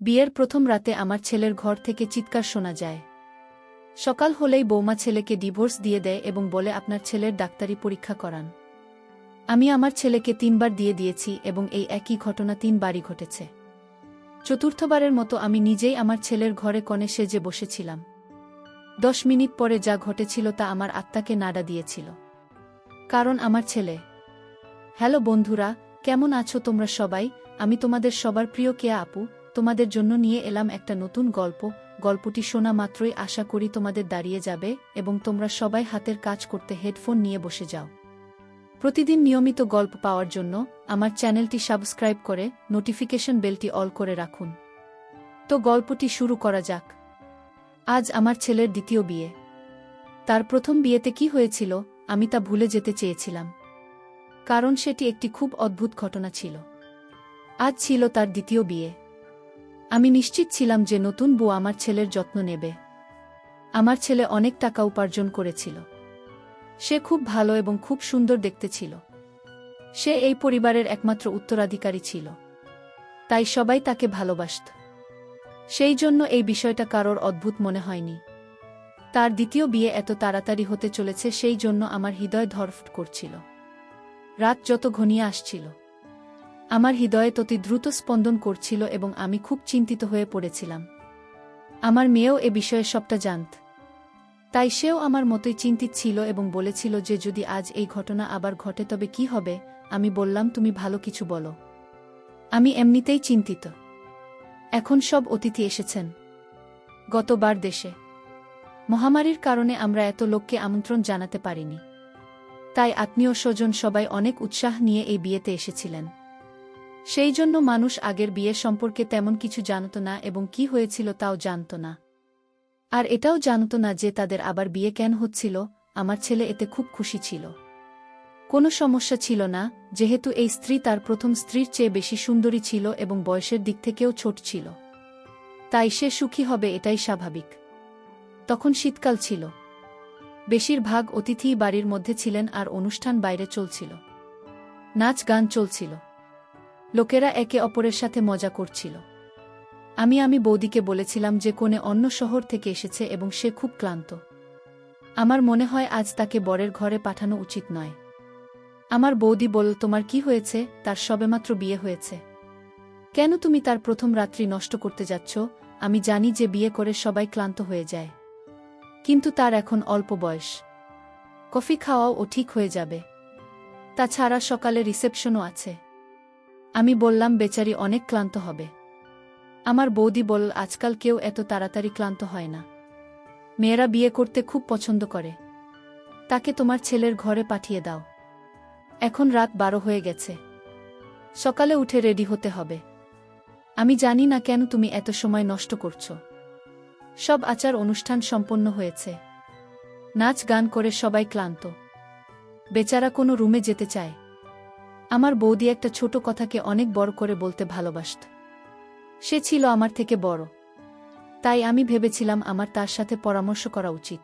বিয়ের প্রথম রাতে আমার ছেলের ঘর থেকে চিৎকার শোনা যায়। সকাল হলেই বৌমা ছেলেকে ডিভোর্স দিয়ে দেয় এবং বলে আপনার ছেলের ডাক্তারি পরীক্ষা করান। আমি আমার ছেলেকে 3 বার দিয়ে দিয়েছি এবং এই একই ঘটনা 3 বারই ঘটেছে। চতুর্থবারের মতো আমি নিজেই আমার ছেলের ঘরে কনে সেজে বসেছিলাম। 10 মিনিট পরে যা ঘটেছিল তা আমার আত্মাকে নাড়া দিয়েছিল। কারণ আমার ছেলে। হ্যালো বন্ধুরা, কেমন আছো তোমরা সবাই? আমি তোমাদের সবার প্রিয় কেয়া আপু, তোমাদের জন্য নিয়ে এলাম একটা নতুন গল্প। গল্পটি শোনা মাত্রই আশা করি তোমাদের দাঁড়িয়ে যাবে এবং তোমরা সবাই হাতের কাজ করতে হেডফোন নিয়ে বসে যাও। প্রতিদিন নিয়মিত গল্প পাওয়ার জন্য আমার চ্যানেলটি সাবস্ক্রাইব করে নোটিফিকেশন বেলটি অল করে রাখুন। তো গল্পটি শুরু করা যাক। আজ আমার ছেলের দ্বিতীয় বিয়ে। তার প্রথম বিয়েতে কি হয়েছিল আমি তা ভুলে যেতে চেয়েছিলাম, কারণ সেটি একটি খুব অদ্ভুত ঘটনা ছিল। আজ ছিল তার দ্বিতীয় বিয়ে। আমি নিশ্চিত ছিলাম যে নতুন বউ আমার ছেলের যত্ন নেবে। আমার ছেলে অনেক টাকা উপার্জন করেছিল। সে খুব ভালো এবং খুব সুন্দর দেখতে ছিল। সে এই পরিবারের একমাত্র উত্তরাধিকারী ছিল। তাই সবাই তাকে ভালোবাসত। সেই জন্য এই বিষয়টা কারোর অদ্ভুত মনে হয়নি। তার দ্বিতীয় বিয়ে এত তাড়াতাড়ি হতে চলেছে সেই জন্য আমার হৃদয় ধড়ফড় করছিল। রাত যত ঘনিয়ে আসছিল, আমার হৃদয়ে তত দ্রুত স্পন্দন করছিল এবং আমি খুব চিন্তিত হয়ে পড়েছিলাম। আমার মেয়েও এ বিষয়ে সবটা জানত। তাই সেও আমার মতোই চিন্তিত ছিল এবং বলেছিল যে যদি আজ এই ঘটনা আবার ঘটে তবে কি হবে। আমি বললাম, তুমি ভালো কিছু বলো। আমি এমনিতেই চিন্তিত। এখন সব অতিথি এসেছেন গতবার দেশে মহামারীর কারণে আমরা এত লোককে আমন্ত্রণ জানাতে পারিনি। তাই আত্মীয় স্বজন সবাই অনেক উৎসাহ নিয়ে এই বিয়েতে এসেছিলেন। সেই জন্য মানুষ আগের বিয়ে সম্পর্কে তেমন কিছু জানত না এবং কি হয়েছিল তাও জানত না। আর এটাও জানত না যে তাদের আবার বিয়ে কেন হচ্ছিল। আমার ছেলে এতে খুব খুশি ছিল। কোনো সমস্যা ছিল না, যেহেতু এই স্ত্রী তার প্রথম স্ত্রীর চেয়ে বেশি সুন্দরী ছিল এবং বয়সের দিক থেকেও ছোট ছিল। তাই সে সুখী হবে এটাই স্বাভাবিক। তখন শীতকাল ছিল। বেশিরভাগ অতিথিই বাড়ির মধ্যে ছিলেন আর অনুষ্ঠান বাইরে চলছিল। নাচ গান চলছিল। লোকেরা একে অপরের সাথে মজা করছিল। আমি বৌদিকে বলেছিলাম যে কনে অন্য শহর থেকে এসেছে এবং সে খুব ক্লান্ত। আমার মনে হয় আজ তাকে বরের ঘরে পাঠানো উচিত নয়। আমার বৌদি বলল, তোমার কি হয়েছে? তার সবেমাত্র বিয়ে হয়েছে। কেন তুমি তার প্রথম রাত্রি নষ্ট করতে যাচ্ছ? আমি জানি যে বিয়ে করে সবাই ক্লান্ত হয়ে যায়, কিন্তু তার এখন অল্প বয়স। কফি খাওয়াও ও ঠিক হয়ে যাবে। তাছাড়া সকালে রিসেপশনও আছে। আমি বললাম, বেচারি অনেক ক্লান্ত হবে। আমার বৌদি বলল, আজকাল কেউ এত তাড়াতাড়ি ক্লান্ত হয় না। মেয়েরা বিয়ে করতে খুব পছন্দ করে। তাকে তোমার ছেলের ঘরে পাঠিয়ে দাও। এখন রাত 12 হয়ে গেছে। সকালে উঠে রেডি হতে হবে। আমি জানি না কেন তুমি এত সময় নষ্ট করছো। সব আচার অনুষ্ঠান সম্পন্ন হয়েছে। নাচ গান করে সবাই ক্লান্ত। বেচারা কোনো রুমে যেতে চায়। আমার বৌদি একটা ছোট কথাকে অনেক বড় করে বলতে ভালোবাসত। সে ছিল আমার থেকে বড়। তাই আমি ভেবেছিলাম আমার তার সাথে পরামর্শ করা উচিত।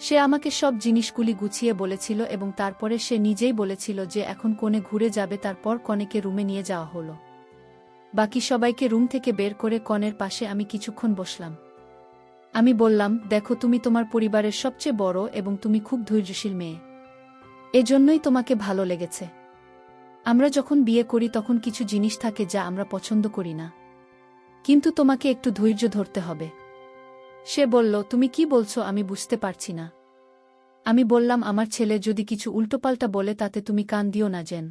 সে আমাকে সব জিনিসগুলি গুছিয়ে বলেছিল এবং তারপরে সে নিজেই বলেছিল যে এখন কনে ঘুরে যাবে। তারপর কনেকে রুমে নিয়ে যাওয়া হলো। বাকি সবাইকে রুম থেকে বের করে কনের পাশে আমি কিছুক্ষণ বসলাম। আমি বললাম, দেখো, তুমি তোমার পরিবারের সবচেয়ে বড় এবং তুমি খুব ধৈর্যশীল মেয়ে। এজন্যই তোমাকে ভালো লেগেছে। আমরা যখন বিয়ে করি তখন কিছু জিনিস থাকে যা আমরা পছন্দ করি না, কিন্তু তোমাকে একটু ধৈর্য ধরতে হবে। সে বলল, তুমি কি বলছো? আমি বুঝতে পারছি না। আমি বললাম, আমার ছেলে যদি কিছু উল্টোপাল্টা বলে তাতে তুমি কান দিও না যেন।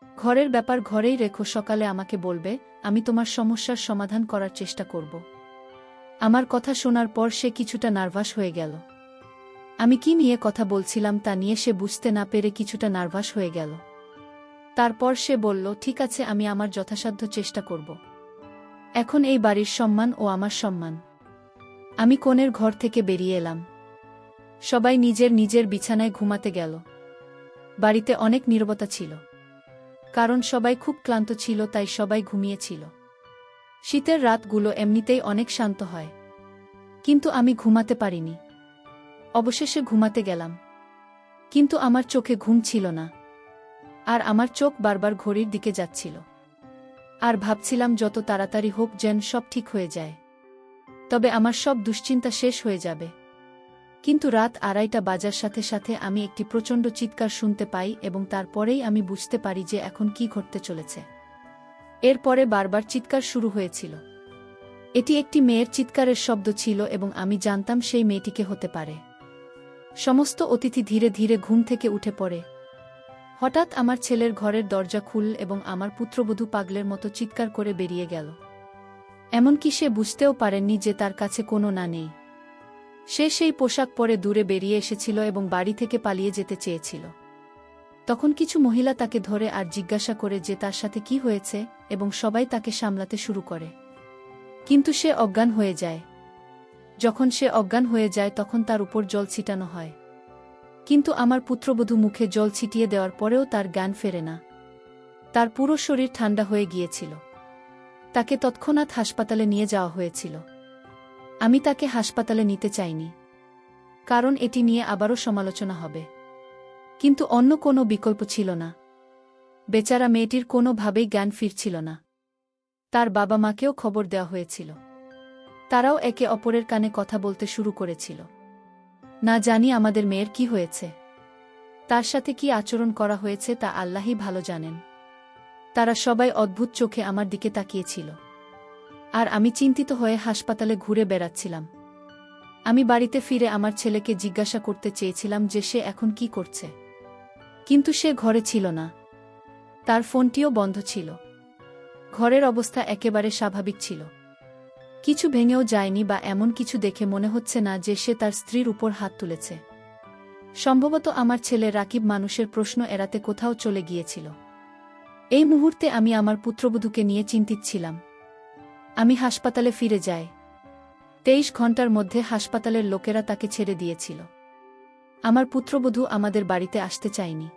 ঘরের ব্যাপার ঘরেই রেখো, সকালে আমাকে বলবে, আমি তোমার সমস্যার সমাধান করার চেষ্টা করব। আমার কথা শোনার পর সে কিছুটা নার্ভাস হয়ে গেল। আমি কি নিয়ে কথা বলছিলাম তা নিয়ে সে বুঝতে না পেরে কিছুটা নার্ভাস হয়ে গেল। তারপর সে বলল, ঠিক আছে, আমি আমার যথাসাধ্য চেষ্টা করব। এখন এই বাড়ির সম্মান ও আমার সম্মান। আমি কনের ঘর থেকে বেরিয়ে এলাম। সবাই নিজের নিজের বিছানায় ঘুমাতে গেল। বাড়িতে অনেক নীরবতা ছিল, কারণ সবাই খুব ক্লান্ত ছিল, তাই সবাই ঘুমিয়েছিল। শীতের রাতগুলো এমনিতেই অনেক শান্ত হয়, কিন্তু আমি ঘুমাতে পারিনি। অবশেষে ঘুমাতে গেলাম, কিন্তু আমার চোখে ঘুম ছিল না। আর আমার চোখ বারবার ঘড়ির দিকে যাচ্ছিল। আর ভাবছিলাম যত তাড়াতাড়ি হোক যেন সব ঠিক হয়ে যায়, তবে আমার সব দুশ্চিন্তা শেষ হয়ে যাবে। কিন্তু রাত 2:30 বাজার সাথে সাথে আমি একটি প্রচণ্ড চিৎকার শুনতে পাই এবং তারপরেই আমি বুঝতে পারি যে এখন কি ঘটতে চলেছে। এরপরে বারবার চিৎকার শুরু হয়েছিল। এটি একটি মেয়ের চিৎকারের শব্দ ছিল এবং আমি জানতাম সেই মেয়েটিকে হতে পারে। সমস্ত অতিথি ধীরে ধীরে ঘুম থেকে উঠে পড়ে। হঠাৎ আমার ছেলের ঘরের দরজা খুলল এবং আমার পুত্রবধূ পাগলের মতো চিৎকার করে বেরিয়ে গেল। এমনকি সে বুঝতেও পারেননি যে তার কাছে কোনো না নেই। সে সেই পোশাক পরে দূরে বেরিয়ে এসেছিল এবং বাড়ি থেকে পালিয়ে যেতে চেয়েছিল। তখন কিছু মহিলা তাকে ধরে আর জিজ্ঞাসা করে যে তার সাথে কি হয়েছে, এবং সবাই তাকে সামলাতে শুরু করে। কিন্তু সে অজ্ঞান হয়ে যায়। যখন সে অজ্ঞান হয়ে যায় তখন তার উপর জল ছিটানো হয়। কিন্তু আমার পুত্রবধূ মুখে জল ছিটিয়ে দেওয়ার পরেও তার জ্ঞান ফেরে না। তার পুরো শরীর ঠান্ডা হয়ে গিয়েছিল। তাকে তৎক্ষণাৎ হাসপাতালে নিয়ে যাওয়া হয়েছিল। আমি তাকে হাসপাতালে নিতে চাইনি, কারণ এটি নিয়ে আবারও সমালোচনা হবে। কিন্তু অন্য কোনো বিকল্প ছিল না। বেচারা মেয়েটির কোনোভাবেই জ্ঞান ফিরছিল না। তার বাবা মাকেও খবর দেওয়া হয়েছিল। তারাও একে অপরের কানে কথা বলতে শুরু করেছিল। না জানি আমাদের মেয়ের কি হয়েছে। তার সাথে কি আচরণ করা হয়েছে তা আল্লাহই ভালো জানেন। তারা সবাই অদ্ভুত চোখে আমার দিকে তাকিয়েছিল। আর আমি চিন্তিত হয়ে হাসপাতালে ঘুরে বেড়াচ্ছিলাম। আমি বাড়িতে ফিরে আমার ছেলেকে জিজ্ঞাসা করতে চেয়েছিলাম যে সে এখন কি করছে, কিন্তু সে ঘরে ছিল না। তার ফোনটিও বন্ধ ছিল। ঘরের অবস্থা একেবারে স্বাভাবিক ছিল। কিছু ভেঙেও যায়নি বা এমন কিছু দেখে মনে হচ্ছে না যে সে তার স্ত্রীর উপর হাত তুলেছে। সম্ভবত আমার ছেলে রাকিব মানুষের প্রশ্ন এড়াতে কোথাও চলে গিয়েছিল। এই মুহূর্তে আমি আমার পুত্রবধূকে নিয়ে চিন্তিত ছিলাম। আমি হাসপাতালে ফিরে যাই। 23 ঘন্টার মধ্যে হাসপাতালের লোকেরা তাকে ছেড়ে দিয়েছিল। আমার পুত্রবধূ আমাদের বাড়িতে আসতে চায়নি।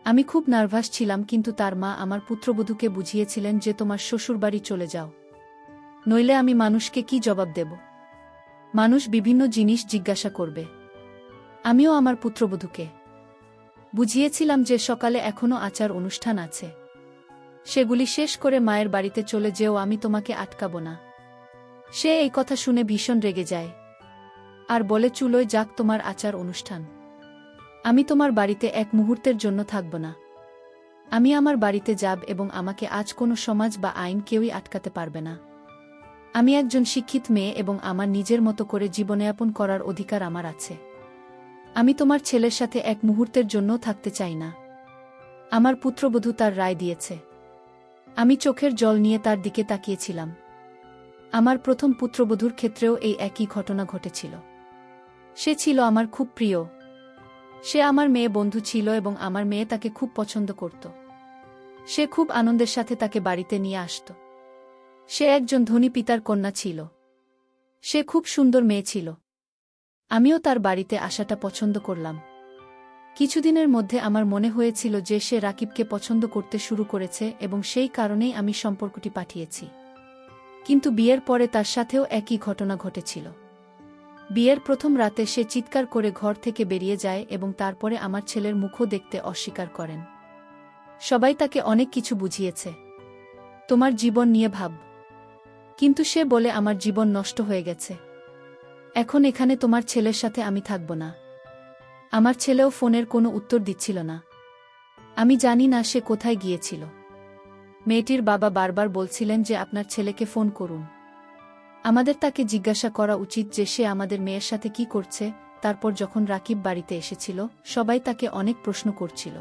আমি খুব নার্ভাস ছিলাম, কিন্তু তার মা আমার পুত্রবধূকে বুঝিয়েছিলেন যে তোমার শ্বশুরবাড়ি চলে যাও, নইলে আমি মানুষকে কি জবাব দেব। মানুষ বিভিন্ন জিনিস জিজ্ঞাসা করবে। আমিও আমার পুত্রবধূকে বুঝিয়েছিলাম যে সকালে এখনো আচার অনুষ্ঠান আছে, সেগুলি শেষ করে মায়ের বাড়িতে চলে যেও, আমি তোমাকে আটকাব না। সে এই কথা শুনে ভীষণ রেগে যায় আর বলে চুলোয় যাক তোমার আচার অনুষ্ঠান, আমি তোমার বাড়িতে এক মুহূর্তের জন্য থাকব না। আমি আমার বাড়িতে যাব এবং আমাকে আজ কোনো সমাজ বা আইন কেউই আটকাতে পারবে না। আমি একজন শিক্ষিত মেয়ে এবং আমার নিজের মতো করে জীবনযাপন করার অধিকার আমার আছে। আমি তোমার ছেলের সাথে এক মুহূর্তের জন্যও থাকতে চাই না। আমার পুত্রবধূ তার রায় দিয়েছে। আমি চোখের জল নিয়ে তার দিকে তাকিয়েছিলাম। আমার প্রথম পুত্রবধূর ক্ষেত্রেও এই একই ঘটনা ঘটেছিল। সে ছিল আমার খুব প্রিয়। সে আমার মেয়ে বন্ধু ছিল এবং আমার মেয়ে তাকে খুব পছন্দ করত। সে খুব আনন্দের সাথে তাকে বাড়িতে নিয়ে আসত। সে একজন ধনী পিতার কন্যা ছিল। সে খুব সুন্দর মেয়ে ছিল। আমিও তার বাড়িতে আসাটা পছন্দ করলাম। কিছুদিনের মধ্যে আমার মনে হয়েছিল যে সে রাকিবকে পছন্দ করতে শুরু করেছে এবং সেই কারণেই আমি সম্পর্কটি পাঠিয়েছি। কিন্তু বিয়ের পরে তার সাথেও একই ঘটনা ঘটেছিল। বিয়ের প্রথম রাতে সে চিৎকার করে ঘর থেকে বেরিয়ে যায় এবং তারপরে আমার ছেলের মুখও দেখতে অস্বীকার করেন। সবাই তাকে অনেক কিছু বুঝিয়েছে, তোমার জীবন নিয়ে ভাব। কিন্তু সে বলে আমার জীবন নষ্ট হয়ে গেছে। এখন এখানে তোমার ছেলের সাথে আমি থাকব না। আমার ছেলেও ফোনের কোনো উত্তর দিচ্ছিল না। আমি জানি না সে কোথায় গিয়েছিল। মেয়েটির বাবা বারবার বলছিলেন যে আপনার ছেলেকে ফোন করুন। আমাদের তাকে জিজ্ঞাসা করা উচিত যে সে আমাদের মেয়ের সাথে কি করছে। তারপর যখন রাকিব বাড়িতে এসেছিল সবাই তাকে অনেক প্রশ্ন করছিল,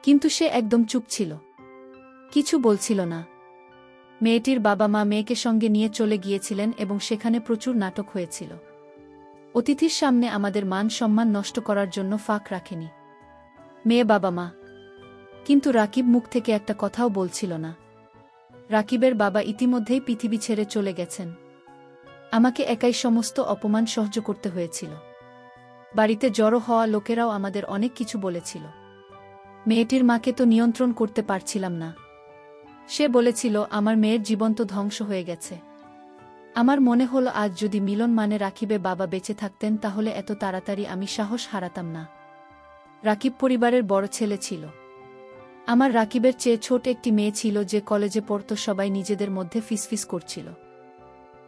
কিন্তু সে একদম চুপ ছিল, কিছু বলছিল না। মেয়েটির বাবা মা মেয়েকে সঙ্গে নিয়ে চলে গিয়েছিলেন এবং সেখানে প্রচুর নাটক হয়েছিল। অতিথির সামনে আমাদের মান সম্মান নষ্ট করার জন্য ফাঁক রাখেনি মেয়ে বাবা মা। কিন্তু রাকিব মুখ থেকে একটা কথাও বলছিল না। রাকিবের বাবা ইতিমধ্যেই পৃথিবী ছেড়ে চলে গেছেন। আমাকে একাই সমস্ত অপমান সহ্য করতে হয়েছিল। বাড়িতে জড়ো হওয়া লোকেরাও আমাদের অনেক কিছু বলেছিল। মেয়েটির মাকে তো নিয়ন্ত্রণ করতে পারছিলাম না। সে বলেছিল আমার মেয়ের জীবন তো ধ্বংস হয়ে গেছে। আমার মনে হলো আজ যদি মিলন মানে রাকিবে বাবা বেঁচে থাকতেন তাহলে এত তাড়াতাড়ি আমি সাহস হারাতাম না। রাকিব পরিবারের বড় ছেলে ছিল। আমার রাকিবের চেয়ে ছোট একটি মেয়ে ছিল যে কলেজে পড়ত। সবাই নিজেদের মধ্যে ফিসফিস করছিল।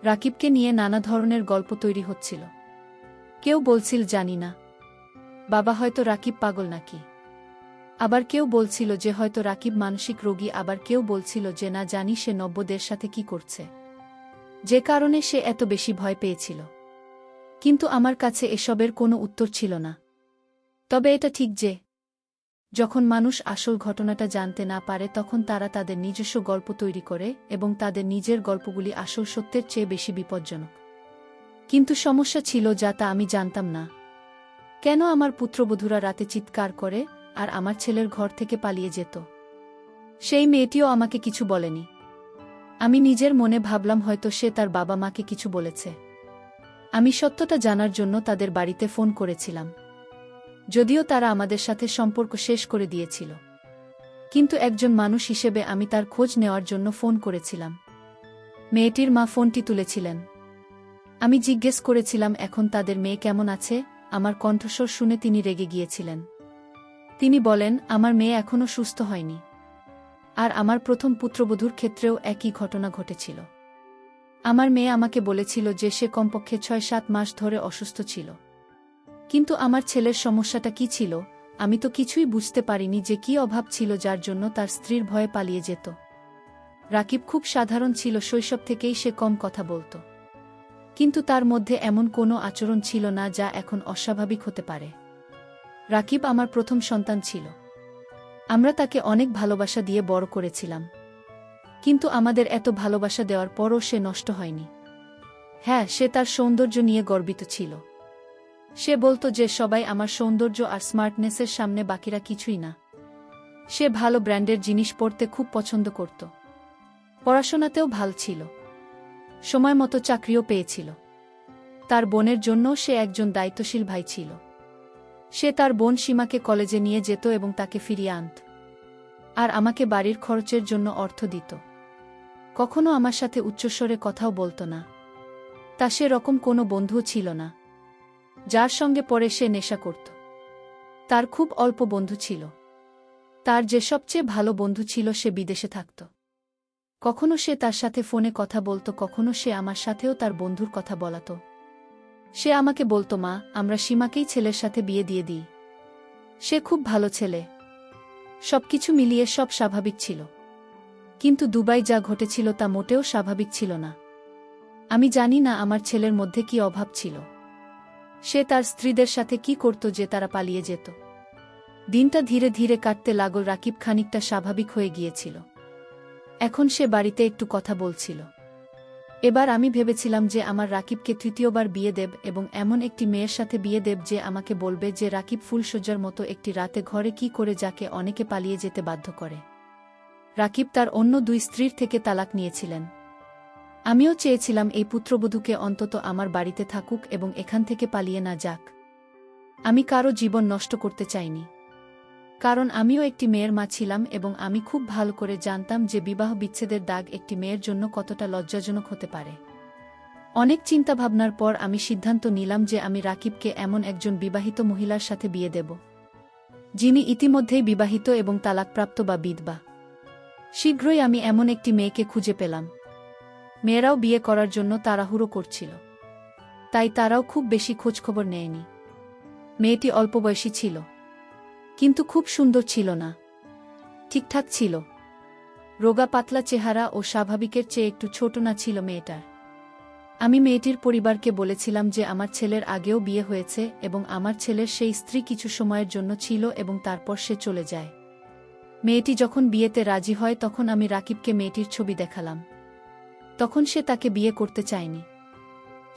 রাকিবকে নিয়ে নানা ধরনের গল্প তৈরি হচ্ছিল। কেউ বলছিল জানি না, বাবা হয়তো রাকিব পাগল নাকি। আবার কেউ বলছিল যে হয়তো রাকিব মানসিক রোগী। আবার কেউ বলছিল যে না জানি সে নব্যদের সাথে কি করছে, যে কারণে সে এত বেশি ভয় পেয়েছিল। কিন্তু আমার কাছে এসবের কোনো উত্তর ছিল না। তবে এটা ঠিক যে যখন মানুষ আসল ঘটনাটা জানতে না পারে তখন তারা তাদের নিজস্ব গল্প তৈরি করে এবং তাদের নিজের গল্পগুলি আসল সত্যের চেয়ে বেশি বিপজ্জনক। কিন্তু সমস্যা ছিল যা তা আমি জানতাম না। কেন আমার পুত্রবধূরা রাতে চিৎকার করে আর আমার ছেলের ঘর থেকে পালিয়ে যেত? সেই মেয়েটিও আমাকে কিছু বলেনি। আমি নিজের মনে ভাবলাম হয়তো সে তার বাবা মাকে কিছু বলেছে। আমি সত্যটা জানার জন্য তাদের বাড়িতে ফোন করেছিলাম, যদিও তারা আমাদের সাথে সম্পর্ক শেষ করে দিয়েছিল। কিন্তু একজন মানুষ হিসেবে আমি তার খোঁজ নেওয়ার জন্য ফোন করেছিলাম। মেয়েটির মা ফোনটি তুলেছিলেন। আমি জিজ্ঞেস করেছিলাম এখন তাদের মেয়ে কেমন আছে। আমার কণ্ঠস্বর শুনে তিনি রেগে গিয়েছিলেন। তিনি বলেন আমার মেয়ে এখনও সুস্থ হয়নি। আর আমার প্রথম পুত্রবধূর ক্ষেত্রেও একই ঘটনা ঘটেছিল। আমার মেয়ে আমাকে বলেছিল যে সে কমপক্ষে ৬-৭ মাস ধরে অসুস্থ ছিল। কিন্তু আমার ছেলের সমস্যাটা কি ছিল? আমি তো কিছুই বুঝতে পারিনি যে কি অভাব ছিল যার জন্য তার স্ত্রীর ভয়ে পালিয়ে যেত। রাকিব খুব সাধারণ ছিল। শৈশব থেকেই সে কম কথা বলত। কিন্তু তার মধ্যে এমন কোনো আচরণ ছিল না যা এখন অস্বাভাবিক হতে পারে। রাকিব আমার প্রথম সন্তান ছিল। আমরা তাকে অনেক ভালোবাসা দিয়ে বড় করেছিলাম। কিন্তু আমাদের এত ভালোবাসা দেওয়ার পরও সে নষ্ট হয়নি। হ্যাঁ, সে তার সৌন্দর্য নিয়ে গর্বিত ছিল। সে বলতো যে সবাই আমার সৌন্দর্য আর স্মার্টনেসের সামনে বাকিরা কিছুই না। সে ভালো ব্র্যান্ডের জিনিস পরতে খুব পছন্দ করত। পড়াশোনাতেও ভাল ছিল। সময় মতো চাকরিও পেয়েছিল। তার বোনের জন্য সে একজন দায়িত্বশীল ভাই ছিল। সে তার বোন সীমাকে কলেজে নিয়ে যেত এবং তাকে ফিরিয়ে আনত। আর আমাকে বাড়ির খরচের জন্য অর্থ দিত। কখনো আমার সাথে উচ্চস্বরে কথাও বলতো না। তা সে রকম কোনো বন্ধুও ছিল না যার সঙ্গে পরে সে নেশা করত। তার খুব অল্প বন্ধু ছিল। তার যে সবচেয়ে ভালো বন্ধু ছিল সে বিদেশে থাকত। কখনো সে তার সাথে ফোনে কথা বলতো, কখনো সে আমার সাথেও তার বন্ধুর কথা বলাত। সে আমাকে বলতো মা, আমরা সীমাকেই ছেলের সাথে বিয়ে দিয়ে দিই। সে খুব ভালো ছেলে। সবকিছু মিলিয়ে সব স্বাভাবিক ছিল। কিন্তু দুবাই যা ঘটেছিল তা মোটেও স্বাভাবিক ছিল না। আমি জানি না আমার ছেলের মধ্যে কি অভাব ছিল। সে তার স্ত্রীদের সাথে কি করত যে তারা পালিয়ে যেত। দিনটা ধীরে ধীরে কাটতে লাগল। রাকিব খানিকটা স্বাভাবিক হয়ে গিয়েছিল। এখন সে বাড়িতে একটু কথা বলছিল। এবার আমি ভেবেছিলাম যে আমার রাকিবকে তৃতীয়বার বিয়ে দেব এবং এমন একটি মেয়ের সাথে বিয়ে দেব যে আমাকে বলবে যে রাকিব ফুলসজ্জার মতো একটি রাতে ঘরে কি করে যাকে অনেকে পালিয়ে যেতে বাধ্য করে। রাকিব তার অন্য 2 স্ত্রীর থেকে তালাক নিয়েছিলেন। আমিও চেয়েছিলাম এই পুত্রবধূকে অন্তত আমার বাড়িতে থাকুক এবং এখান থেকে পালিয়ে না যাক। আমি কারো জীবন নষ্ট করতে চাইনি। কারণ আমিও একটি মেয়ের মা ছিলাম এবং আমি খুব ভালো করে জানতাম যে বিবাহ বিচ্ছেদের দাগ একটি মেয়ের জন্য কতটা লজ্জাজনক হতে পারে। অনেক চিন্তাভাবনার পর আমি সিদ্ধান্ত নিলাম যে আমি রাকিবকে এমন একজন বিবাহিত মহিলার সাথে বিয়ে দেব, যিনি ইতিমধ্যেই বিবাহিত এবং তালাকপ্রাপ্ত বা বিধবা। শীঘ্রই আমি এমন একটি মেয়েকে খুঁজে পেলাম। মেয়েরাও বিয়ে করার জন্য তাড়াহুড়ো করছিল, তাই তারাও খুব বেশি খোঁজখবর নেয়নি। মেয়েটি অল্প বয়সী ছিল, কিন্তু খুব সুন্দর ছিল না, ঠিকঠাক ছিল। রোগা পাতলা চেহারা ও স্বাভাবিকের চেয়ে একটু ছোট না ছিল মেয়েটার। আমি মেয়েটির পরিবারকে বলেছিলাম যে আমার ছেলের আগেও বিয়ে হয়েছে এবং আমার ছেলের সেই স্ত্রী কিছু সময়ের জন্য ছিল এবং তারপর সে চলে যায়। মেয়েটি যখন বিয়েতে রাজি হয় তখন আমি রাকিবকে মেয়েটির ছবি দেখালাম। তখন সে তাকে বিয়ে করতে চায়নি।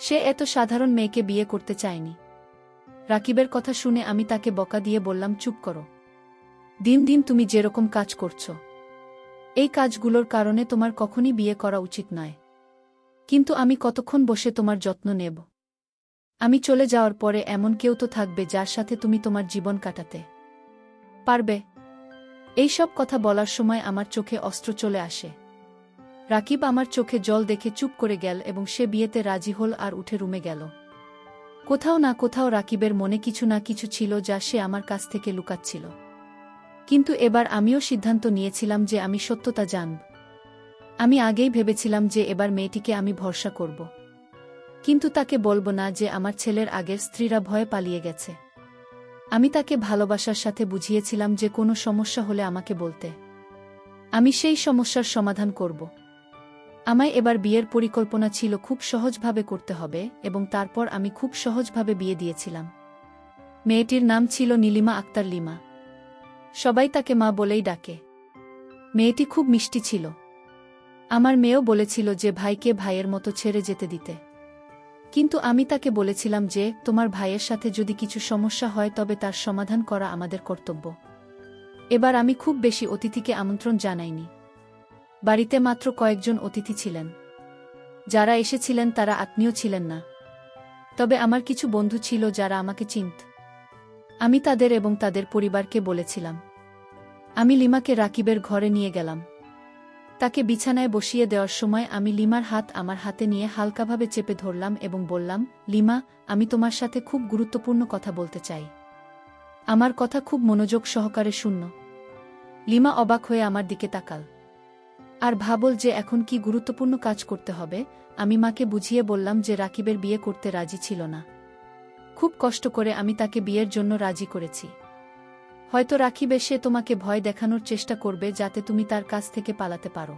সে এত সাধারণ মেয়েকে বিয়ে করতে চায়নি। রাকিবের কথা শুনে আমি তাকে বকা দিয়ে বললাম, চুপ করো। দিন দিন তুমি যেরকম কাজ করছো, এই কাজগুলোর কারণে তোমার কখনই বিয়ে করা উচিত নয়। কিন্তু আমি কতক্ষণ বসে তোমার যত্ন নেব? আমি চলে যাওয়ার পরে এমন কেউ তো থাকবে যার সাথে তুমি তোমার জীবন কাটাতে পারবে। এই সব কথা বলার সময় আমার চোখে অস্ত্র চলে আসে। রাকিব আমার চোখে জল দেখে চুপ করে গেল এবং সে বিয়েতে রাজি হল আর উঠে রুমে গেল। কোথাও না কোথাও রাকিবের মনে কিছু না কিছু ছিল যা সে আমার কাছ থেকে লুকাচ্ছিল। কিন্তু এবার আমিও সিদ্ধান্ত নিয়েছিলাম যে আমি সত্যতা জানব। আমি আগেই ভেবেছিলাম যে এবার মেয়েটিকে আমি ভরসা করব। কিন্তু তাকে বলবো না যে আমার ছেলের আগের স্ত্রীরা ভয়ে পালিয়ে গেছে। আমি তাকে ভালোবাসার সাথে বুঝিয়েছিলাম যে কোনো সমস্যা হলে আমাকে বলতে। আমি সেই সমস্যার সমাধান করব। আমায় এবার বিয়ের পরিকল্পনা ছিল খুব সহজভাবে করতে হবে এবং তারপর আমি খুব সহজভাবে বিয়ে দিয়েছিলাম। মেয়েটির নাম ছিল নীলিমা আক্তার লিমা। সবাই তাকে মা বলেই ডাকে। মেয়েটি খুব মিষ্টি ছিল। আমার মেয়েও বলেছিল যে ভাইকে ভাইয়ের মতো ছেড়ে যেতে দিতে। কিন্তু আমি তাকে বলেছিলাম যে তোমার ভাইয়ের সাথে যদি কিছু সমস্যা হয় তবে তার সমাধান করা আমাদের কর্তব্য। এবার আমি খুব বেশি অতিথিকে আমন্ত্রণ জানাইনি। বাড়িতে মাত্র কয়েকজন অতিথি ছিলেন। যারা এসেছিলেন তারা আত্মীয় ছিলেন না। তবে আমার কিছু বন্ধু ছিল যারা আমাকে চিনত। আমি তাদের এবং তাদের পরিবারকে বলেছিলাম। আমি লিমাকে রাকিবের ঘরে নিয়ে গেলাম। তাকে বিছানায় বসিয়ে দেওয়ার সময় আমি লিমার হাত আমার হাতে নিয়ে হালকাভাবে চেপে ধরলাম এবং বললাম, লিমা, আমি তোমার সাথে খুব গুরুত্বপূর্ণ কথা বলতে চাই। আমার কথা খুব মনোযোগ সহকারে শুনল। লিমা অবাক হয়ে আমার দিকে তাকাল। আর ভাবল যে এখন কি গুরুত্বপূর্ণ কাজ করতে হবে। আমি মাকে বুঝিয়ে বললাম যে রাকিবের বিয়ে করতে রাজি ছিল না। খুব কষ্ট করে আমি তাকে বিয়ের জন্য রাজি করেছি। হয়তো রাকিব এসে তোমাকে ভয় দেখানোর চেষ্টা করবে যাতে তুমি তার কাছ থেকে পালাতে পারো।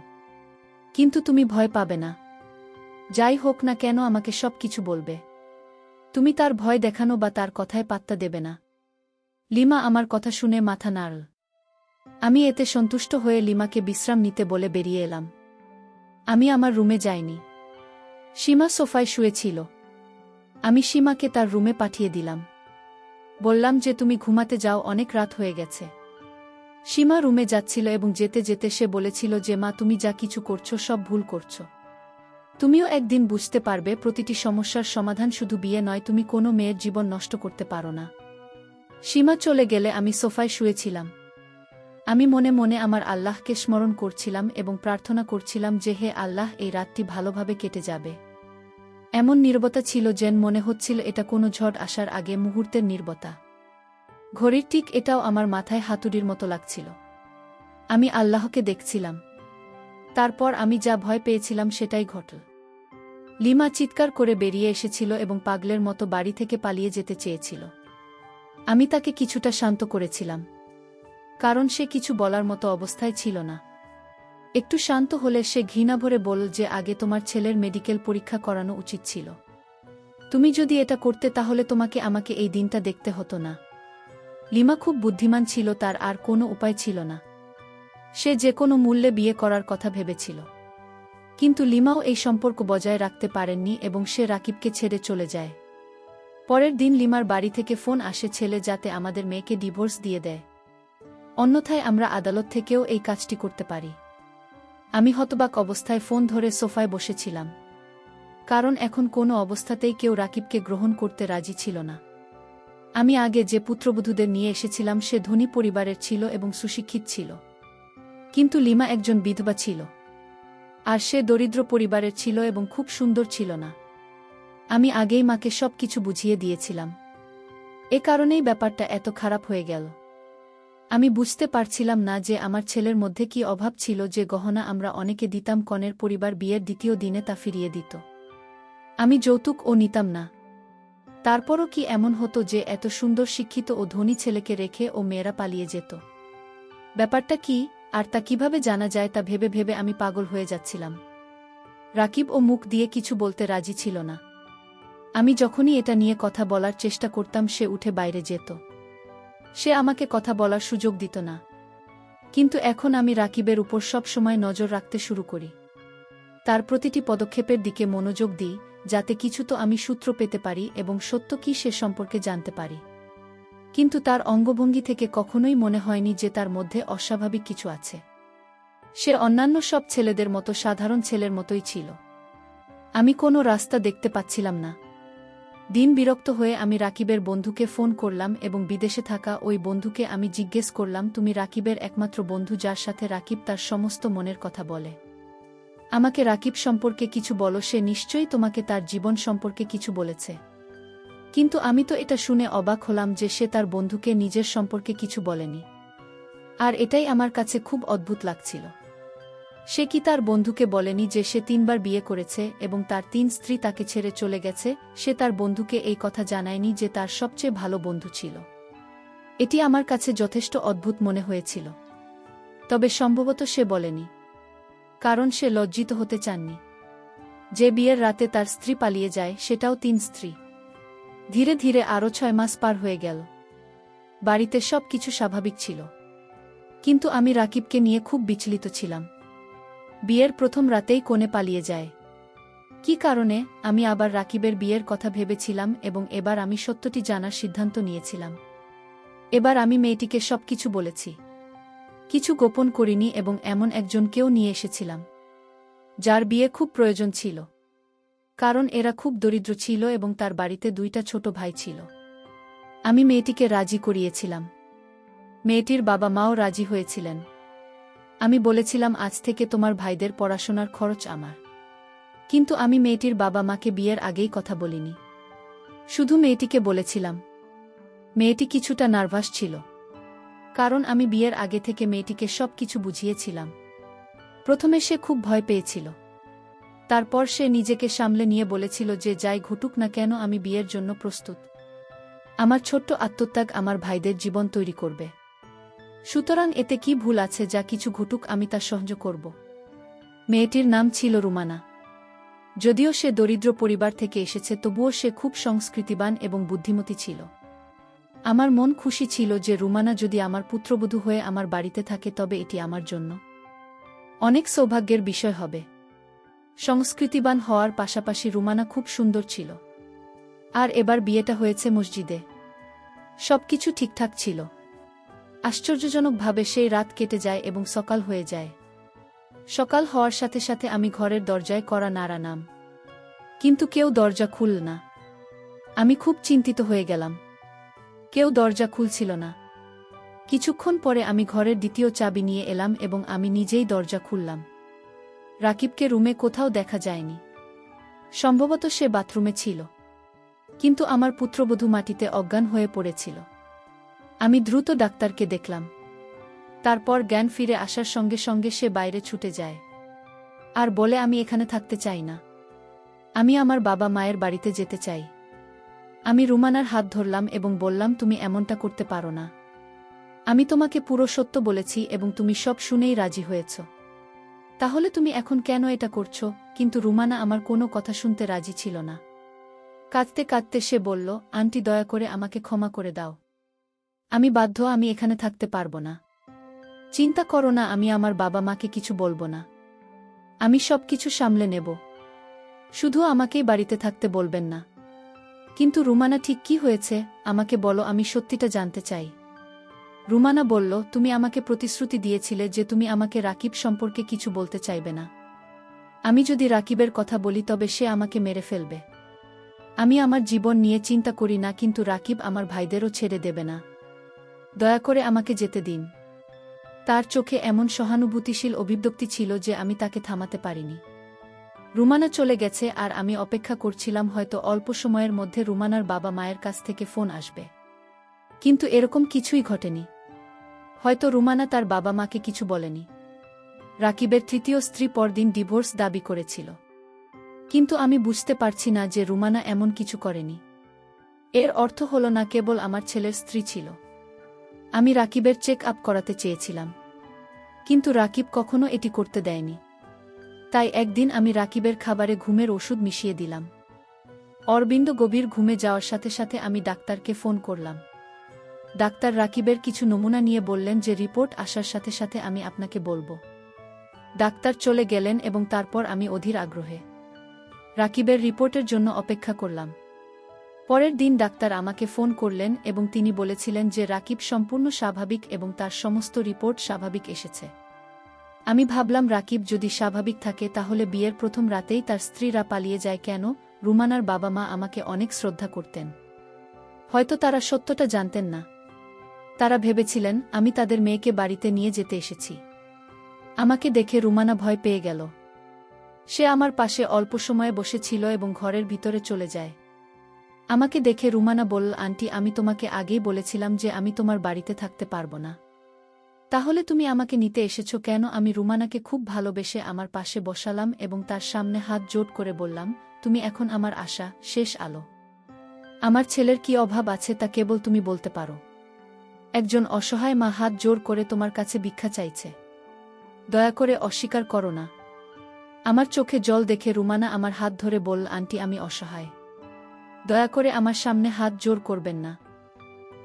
কিন্তু তুমি ভয় পাবে না। যাই হোক না কেন আমাকে সব কিছু বলবে। তুমি তার ভয় দেখানো বা তার কথায় পাত্তা দেবে না। লিমা আমার কথা শুনে মাথা নাড়ল। আমি এতে সন্তুষ্ট হয়ে লিমাকে বিশ্রাম নিতে বলে বেরিয়ে এলাম। আমি আমার রুমে যাইনি। সীমা সোফায় শুয়েছিল। আমি সীমাকে তার রুমে পাঠিয়ে দিলাম। বললাম যে তুমি ঘুমাতে যাও, অনেক রাত হয়ে গেছে। সীমা রুমে যাচ্ছিল এবং যেতে যেতে সে বলেছিল যে মা, তুমি যা কিছু করছো সব ভুল করছো। তুমিও একদিন বুঝতে পারবে প্রতিটি সমস্যার সমাধান শুধু বিয়ে নয়, তুমি কোনো মেয়ের জীবন নষ্ট করতে পারো না। সীমা চলে গেলে আমি সোফায় শুয়েছিলাম। আমি মনে মনে আমার আল্লাহকে স্মরণ করছিলাম এবং প্রার্থনা করছিলাম যে হে আল্লাহ, এই রাতটি ভালোভাবে কেটে যাবে। এমন নীরবতা ছিল যেন মনে হচ্ছিল এটা কোনো ঝড় আসার আগে মুহূর্তের নীরবতা। ঘড়ির ঠিক এটাও আমার মাথায় হাতুড়ির মতো লাগছিল। আমি আল্লাহকে দেখছিলাম। তারপর আমি যা ভয় পেয়েছিলাম সেটাই ঘটল। লিমা চিৎকার করে বেরিয়ে এসেছিল এবং পাগলের মতো বাড়ি থেকে পালিয়ে যেতে চেয়েছিল। আমি তাকে কিছুটা শান্ত করেছিলাম, কারণ সে কিছু বলার মতো অবস্থায় ছিল না। একটু শান্ত হলে সে ঘৃণাভরে বলল যে আগে তোমার ছেলের মেডিকেল পরীক্ষা করানো উচিত ছিল। তুমি যদি এটা করতে তাহলে তোমাকে আমাকে এই দিনটা দেখতে হতো না। লিমা খুব বুদ্ধিমান ছিল, তার আর কোনো উপায় ছিল না। সে যে কোনো মূল্যে বিয়ে করার কথা ভেবেছিল। কিন্তু লিমাও এই সম্পর্ক বজায় রাখতে পারেননি এবং সে রাকিবকে ছেড়ে চলে যায়। পরের দিন লিমার বাড়ি থেকে ফোন আসে ছেলে যাতে আমাদের মেয়েকে ডিভোর্স দিয়ে দেয়। অন্যথায় আমরা আদালত থেকেও এই কাজটি করতে পারি। আমি হতবাক অবস্থায় ফোন ধরে সোফায় বসেছিলাম, কারণ এখন কোনো অবস্থাতেই কেউ রাকিবকে গ্রহণ করতে রাজি ছিল না। আমি আগে যে পুত্রবধূদের নিয়ে এসেছিলাম সে ধনী পরিবারের ছিল এবং সুশিক্ষিত ছিল। কিন্তু লিমা একজন বিধবা ছিল। আর সে দরিদ্র পরিবারের ছিল এবং খুব সুন্দর ছিল না। আমি আগেই মাকে সব কিছু বুঝিয়ে দিয়েছিলাম। এ কারণেই ব্যাপারটা এত খারাপ হয়ে গেল। আমি বুঝতে পারছিলাম না যে আমার ছেলের মধ্যে কি অভাব ছিল যে গহনা আমরা অনেকে দিতাম, কনের পরিবার বিয়ের দ্বিতীয় দিনে তা ফিরিয়ে দিত। আমি যৌতুক ও নিতাম না। তারপরও কি এমন হতো যে এত সুন্দর শিক্ষিত ও ধনী ছেলেকে রেখে ও মেয়েরা পালিয়ে যেত? ব্যাপারটা কি আর তা কিভাবে জানা যায় তা ভেবে ভেবে আমি পাগল হয়ে যাচ্ছিলাম। রাকিব ও মুখ দিয়ে কিছু বলতে রাজি ছিল না। আমি যখনই এটা নিয়ে কথা বলার চেষ্টা করতাম সে উঠে বাইরে যেত। সে আমাকে কথা বলার সুযোগ দিত না। কিন্তু এখন আমি রাকিবের উপর সব সময় নজর রাখতে শুরু করি। তার প্রতিটি পদক্ষেপের দিকে মনোযোগ দিই, যাতে কিছু তো আমি সূত্র পেতে পারি এবং সত্য কি সে সম্পর্কে জানতে পারি। কিন্তু তার অঙ্গভঙ্গি থেকে কখনোই মনে হয়নি যে তার মধ্যে অস্বাভাবিক কিছু আছে। সে অন্যান্য সব ছেলেদের মতো সাধারণ ছেলের মতোই ছিল। আমি কোনো রাস্তা দেখতে পাচ্ছিলাম না। দিন বিরক্ত হয়ে আমি রাকিবের বন্ধুকে ফোন করলাম এবং বিদেশে থাকা ওই বন্ধুকে আমি জিজ্ঞেস করলাম, তুমি রাকিবের একমাত্র বন্ধু যার সাথে রাকিব তার সমস্ত মনের কথা বলে। আমাকে রাকিব সম্পর্কে কিছু বলো, সে নিশ্চয়ই তোমাকে তার জীবন সম্পর্কে কিছু বলেছে। কিন্তু আমি তো এটা শুনে অবাক হলাম যে সে তার বন্ধুকে নিজের সম্পর্কে কিছু বলেনি। আর এটাই আমার কাছে খুব অদ্ভুত লাগছিল। সে কি তার বন্ধুকে বলেনি যে সে 3বার বিয়ে করেছে এবং তার 3 স্ত্রী তাকে ছেড়ে চলে গেছে? সে তার বন্ধুকে এই কথা জানায়নি যে তার সবচেয়ে ভালো বন্ধু ছিল। এটি আমার কাছে যথেষ্ট অদ্ভুত মনে হয়েছিল। তবে সম্ভবত সে বলেনি, কারণ সে লজ্জিত হতে চাননি। যে বিয়ের রাতে তার স্ত্রী পালিয়ে যায়, সেটাও 3 স্ত্রী। ধীরে ধীরে আরও 6 মাস পার হয়ে গেল। বাড়িতে সব কিছু স্বাভাবিক ছিল, কিন্তু আমি রাকিবকে নিয়ে খুব বিচলিত ছিলাম। বিয়ের প্রথম রাতেই কনে পালিয়ে যায়। কি কারণে? আমি আবার রাকিবের বিয়ের কথা ভেবেছিলাম এবং এবার আমি সত্যটি জানার সিদ্ধান্ত নিয়েছিলাম। এবার আমি মেয়েটিকে সবকিছু বলেছি, কিছু গোপন করিনি এবং এমন একজনকেও নিয়ে এসেছিলাম যার বিয়ে খুব প্রয়োজন ছিল, কারণ এরা খুব দরিদ্র ছিল এবং তার বাড়িতে 2টা ছোট ভাই ছিল। আমি মেয়েটিকে রাজি করিয়েছিলাম। মেয়েটির বাবা মাও রাজি হয়েছিলেন। আমি বলেছিলাম, আজ থেকে তোমার ভাইদের পড়াশোনার খরচ আমার। কিন্তু আমি মেয়েটির বাবা মাকে বিয়ের আগেই কথা বলিনি, শুধু মেয়েটিকে বলেছিলাম। মেয়েটি কিছুটা নার্ভাস ছিল, কারণ আমি বিয়ের আগে থেকে মেয়েটিকে সব কিছু বুঝিয়েছিলাম। প্রথমে সে খুব ভয় পেয়েছিল, তারপর সে নিজেকে সামলে নিয়ে বলেছিল যে যাই ঘটুক না কেন আমি বিয়ের জন্য প্রস্তুত। আমার ছোট্ট আত্মত্যাগ আমার ভাইদের জীবন তৈরি করবে। সুতরাং এতে কি ভুল আছে? যা কিছু ঘটুক আমি তা সহ্য করব। মেয়েটির নাম ছিল রুমানা। যদিও সে দরিদ্র পরিবার থেকে এসেছে, তবুও সে খুব সংস্কৃতিবান এবং বুদ্ধিমতী ছিল। আমার মন খুশি ছিল যে রুমানা যদি আমার পুত্রবধূ হয়ে আমার বাড়িতে থাকে তবে এটি আমার জন্য অনেক সৌভাগ্যের বিষয় হবে। সংস্কৃতিবান হওয়ার পাশাপাশি রুমানা খুব সুন্দর ছিল। আর এবার বিয়েটা হয়েছে মসজিদে। সবকিছু ঠিকঠাক ছিল। আশ্চর্যজনকভাবে সেই রাত কেটে যায় এবং সকাল হয়ে যায়। সকাল হওয়ার সাথে সাথে আমি ঘরের দরজায় কড়া নাড়ালাম, কিন্তু কেউ দরজা খুলল না। আমি খুব চিন্তিত হয়ে গেলাম। কেউ দরজা খুলছিল না। কিছুক্ষণ পরে আমি ঘরের দ্বিতীয় চাবি নিয়ে এলাম এবং আমি নিজেই দরজা খুললাম। রাকিবকে রুমে কোথাও দেখা যায়নি। সম্ভবত সে বাথরুমে ছিল, কিন্তু আমার পুত্রবধূ মাটিতে অজ্ঞান হয়ে পড়েছিল। আমি দ্রুত ডাক্তারকে দেখলাম। তারপর জ্ঞান ফিরে আসার সঙ্গে সঙ্গে সে বাইরে ছুটে যায় আর বলে, আমি এখানে থাকতে চাই না। আমি আমার বাবা মায়ের বাড়িতে যেতে চাই। আমি রুমানার হাত ধরলাম এবং বললাম, তুমি এমনটা করতে পারো না। আমি তোমাকে পুরো সত্য বলেছি এবং তুমি সব শুনেই রাজি হয়েছ। তাহলে তুমি এখন কেন এটা করছো? কিন্তু রুমানা আমার কোনো কথা শুনতে রাজি ছিল না। কাঁদতে কাঁদতে সে বলল, আন্টি দয়া করে আমাকে ক্ষমা করে দাও। আমি বাধ্য, আমি এখানে থাকতে পারবো না। চিন্তা করো না, আমি আমার বাবা মাকে কিছু বলবো না। আমি সব কিছু সামলে নেব। শুধু আমাকেই বাড়িতে থাকতে বলবেন না। কিন্তু রুমানা, ঠিক কি হয়েছে আমাকে বলো, আমি সত্যিটা জানতে চাই। রুমানা বলল, তুমি আমাকে প্রতিশ্রুতি দিয়েছিলে যে তুমি আমাকে রাকিব সম্পর্কে কিছু বলতে চাইবে না। আমি যদি রাকিবের কথা বলি তবে সে আমাকে মেরে ফেলবে। আমি আমার জীবন নিয়ে চিন্তা করি না, কিন্তু রাকিব আমার ভাইদেরও ছেড়ে দেবে না। দয়া করে আমাকে যেতে দিন। তার চোখে এমন সহানুভূতিশীল অভিব্যক্তি ছিল যে আমি তাকে থামাতে পারিনি। রুমানা চলে গেছে আর আমি অপেক্ষা করছিলাম হয়তো অল্প সময়ের মধ্যে রুমানার বাবা মায়ের কাছ থেকে ফোন আসবে। কিন্তু এরকম কিছুই ঘটেনি। হয়তো রুমানা তার বাবা মাকে কিছু বলেনি। রাকিবের তৃতীয় স্ত্রী পরদিন ডিভোর্স দাবি করেছিল, কিন্তু আমি বুঝতে পারছি না যে রুমানা এমন কিছু করেনি। এর অর্থ হলো না কেবল আমার ছেলের স্ত্রী ছিল। আমি রাকিবের চেক আপ করাতে চেয়েছিলাম, কিন্তু রাকিব কখনো এটি করতে দেয়নি। তাই একদিন আমি রাকিবের খাবারে ঘুমের ওষুধ মিশিয়ে দিলাম। অরবিন্দ গভীর ঘুমে যাওয়ার সাথে সাথে আমি ডাক্তারকে ফোন করলাম। ডাক্তার রাকিবের কিছু নমুনা নিয়ে বললেন যে রিপোর্ট আসার সাথে সাথে আমি আপনাকে বলবো। ডাক্তার চলে গেলেন এবং তারপর আমি অধীর আগ্রহে রাকিবের রিপোর্টের জন্য অপেক্ষা করলাম। পরের দিন ডাক্তার আমাকে ফোন করলেন এবং তিনি বলেছিলেন যে রাকিব সম্পূর্ণ স্বাভাবিক এবং তার সমস্ত রিপোর্ট স্বাভাবিক এসেছে। আমি ভাবলাম, রাকিব যদি স্বাভাবিক থাকে তাহলে বিয়ের প্রথম রাতেই তার স্ত্রীরা পালিয়ে যায় কেন? রুমানার বাবা মা আমাকে অনেক শ্রদ্ধা করতেন। হয়তো তারা সত্যটা জানতেন না। তারা ভেবেছিলেন আমি তাদের মেয়েকে বাড়িতে নিয়ে যেতে এসেছি। আমাকে দেখে রুমানা ভয় পেয়ে গেল। সে আমার পাশে অল্প সময়ে বসেছিল এবং ঘরের ভিতরে চলে যায়। আমাকে দেখে রুমানা বলল, আন্টি, আমি তোমাকে আগেই বলেছিলাম যে আমি তোমার বাড়িতে থাকতে পারবো না। তাহলে তুমি আমাকে নিতে এসেছ কেন? আমি রুমানাকে খুব ভালোবেসে আমার পাশে বসালাম এবং তার সামনে হাত জোড় করে বললাম, তুমি এখন আমার আশা, শেষ আলো। আমার ছেলের কি অভাব আছে তা কেবল তুমি বলতে পারো। একজন অসহায় মা হাত জোড় করে তোমার কাছে ভিক্ষা চাইছে। দয়া করে অস্বীকার করো না। আমার চোখে জল দেখে রুমানা আমার হাত ধরে বলল, আন্টি আমি অসহায়। দয়া করে আমার সামনে হাত জোড় করবেন না।